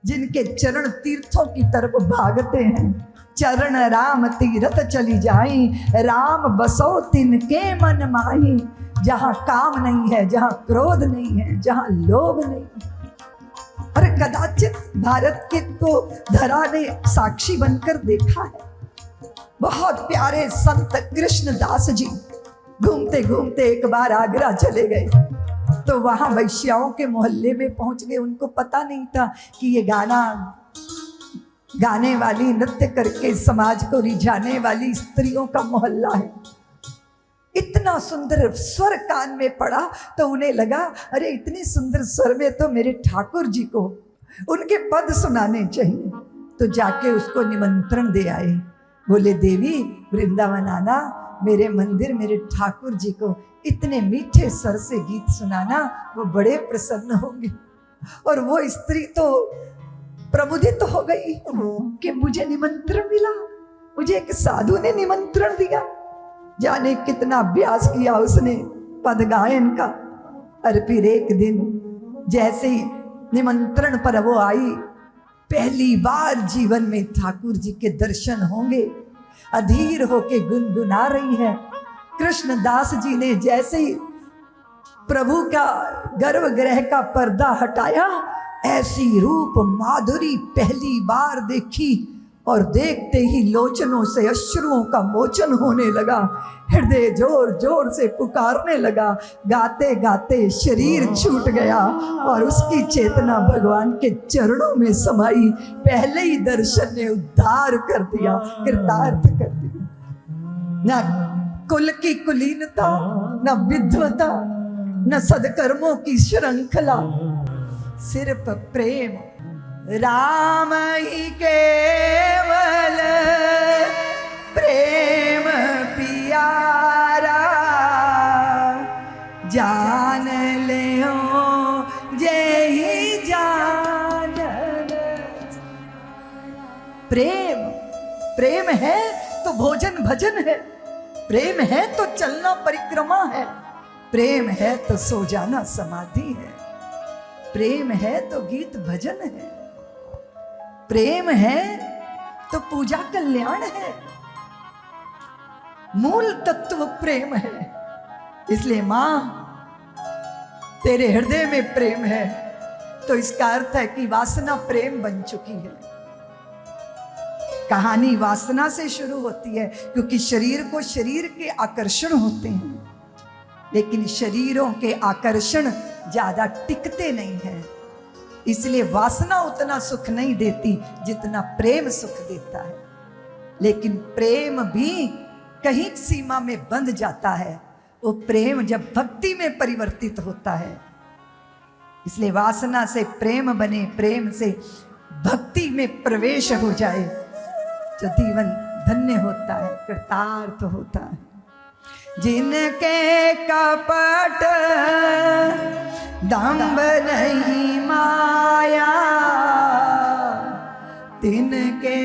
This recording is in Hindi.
जिनके चरण तीर्थों की तरफ भागते हैं। चरण राम तीरथ चली जाई, राम बसो तिनके मन माही। जहां काम नहीं है, जहां क्रोध नहीं है, जहां लोभ नहीं है। और कदाचित भारत के तो धरा ने साक्षी बनकर देखा है। बहुत प्यारे संत कृष्णदास जी घूमते घूमते एक बार आगरा चले गए, तो वहां वैश्याओं के मोहल्ले में पहुंच गए। उनको पता नहीं था कि ये गाना गाने वाली, नृत्य करके समाज को रिझाने वाली स्त्रियों का मोहल्ला है। इतना सुंदर स्वर कान में पड़ा तो उन्हें लगा, अरे इतने सुंदर स्वर में तो मेरे ठाकुर जी को उनके पद सुनाने चाहिए। तो जाके उसको निमंत्रण दे आए। बोले, देवी वृंदावन आना, मेरे मंदिर मेरे ठाकुर जी को इतने मीठे स्वर से गीत सुनाना, वो बड़े प्रसन्न होंगे। और वो स्त्री तो प्रमुदित हो गई कि मुझे निमंत्रण मिला, मुझे एक साधु ने निमंत्रण दिया। जाने कितना अभ्यास किया उसने पद गायन का। और फिर एक दिन जैसे ही निमंत्रण पर वो आई, पहली बार जीवन में ठाकुर जी के दर्शन होंगे। अधीर होके गुनगुना रही है। कृष्णदास जी ने जैसे ही प्रभु का गर्भगृह का पर्दा हटाया, ऐसी रूप माधुरी पहली बार देखी। और देखते ही लोचनों से अश्रुओं का मोचन होने लगा। हृदय जोर जोर से पुकारने लगा। गाते गाते शरीर छूट गया और उसकी चेतना भगवान के चरणों में समाई। पहले ही दर्शन ने उद्धार कर दिया, कृतार्थ कर दिया। न कुल की कुलीनता, न विद्वता, न सदकर्मों की श्रृंखला, सिर्फ प्रेम। राम ही केवल प्रेम पियारा, जान ले जेहि जान। प्रेम, प्रेम है तो भोजन भजन है, प्रेम है तो चलना परिक्रमा है, प्रेम है तो सो जाना समाधि है, प्रेम है तो गीत भजन है, प्रेम है तो पूजा कल्याण है। मूल तत्व प्रेम है। इसलिए मां, तेरे हृदय में प्रेम है तो इसका अर्थ है कि वासना प्रेम बन चुकी है। कहानी वासना से शुरू होती है, क्योंकि शरीर को शरीर के आकर्षण होते हैं, लेकिन शरीरों के आकर्षण ज्यादा टिकते नहीं हैं। इसलिए वासना उतना सुख नहीं देती जितना प्रेम सुख देता है। लेकिन प्रेम भी कहीं सीमा में बंध जाता है। वो प्रेम जब भक्ति में परिवर्तित होता है। इसलिए वासना से प्रेम बने, प्रेम से भक्ति में प्रवेश हो जाए तो जीवन धन्य होता है, कृतार्थ होता है। जिनके कपट दंभ नहीं माया, तिनके